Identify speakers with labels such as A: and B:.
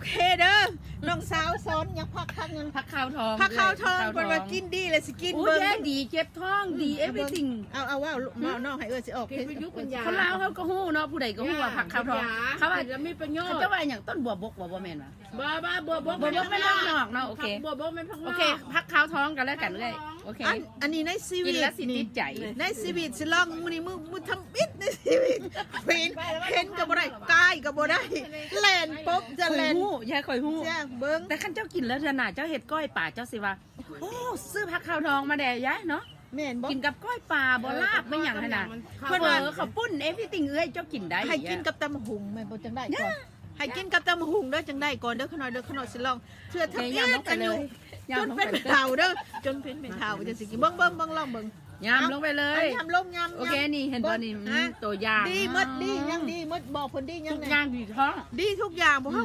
A: เคเด้อน้องสาวสอนยังพักข้างเงิน
B: ผักขาวทอง
A: พักข้าวทองเป็นว่ากินดีเลยสิกิน
B: โอ้
A: เบิ่ง
B: แย่ดีเจ็บท้องดี everything
A: เอาว่าน้องให้สิออก
C: เป็นประยุกต์ปัญญา
B: คนลาวเขาก็ฮู้เนาะผู้ใดก็ฮู้ว่าผักขาวทองเขาว่า
C: จะมีประโยช
B: เขา
C: น์
B: จะว่าอย่างต้นบัวบกบ่แม่นว่ะ
C: บ้าบัวบก
B: บัวบกไม่นอกนอกเนาะโอเค
C: บัวบกไม่พักนอก
B: โอเคผักขาวทองกันแล้วกันเลยโอเค
A: อันนี้ในชีวิ
B: กิ
A: ต
B: นแล้วสิติดใจ
A: ในชีวิตสิลองมื้อนี้มือทำบิดในชีวิตเห็นก็บ่ได้กายก็บ่ได้แล่นปุ๊บจะ
B: ข่อย
A: แล่น
B: ฮู้ยายข่อยฮู้
A: เสียเบิ่ง
B: แต่คันเจ้ากินแล้วจะน่ะเจ้าเฮ็ดก้อยป่าเจ้าสิว่าโอ้ซื้อผักขาวทองมาแด่ยายเนาะ
A: แม่นบ่
B: กินกับก้อยปลาบ่ลาบไม่หยังขนาดเพิ่นว่าเขาปุ้น everything เอ้ยเจ้ากินได้
A: ให้กินกับตำหุงแม่นบ่จังได้ก่อนให้กินกับตำหุงเด้อจังได้ก่อนเด้อขน้อยสิลองเชื่อทำ
B: ยามลงไป
A: กัน
B: เล
A: อยู่
B: ย
A: จนเป็นเฒ่าเด้อจนเป็นเฒ่าจะสิกินเบิ่งลองเบิ่ง
B: ยามลงไปเลย
A: ยำลงยำ
B: โอเคนี่เห็นบ่นี่
A: ฮะ
B: ตัวอย่าง
A: ดีหมดดียังดีหมดบอกเพิ่นดียั
B: ทุ
A: ง
B: ก
A: ไง
B: อย่างดีท้อง
A: ดีทุกอย่างบ่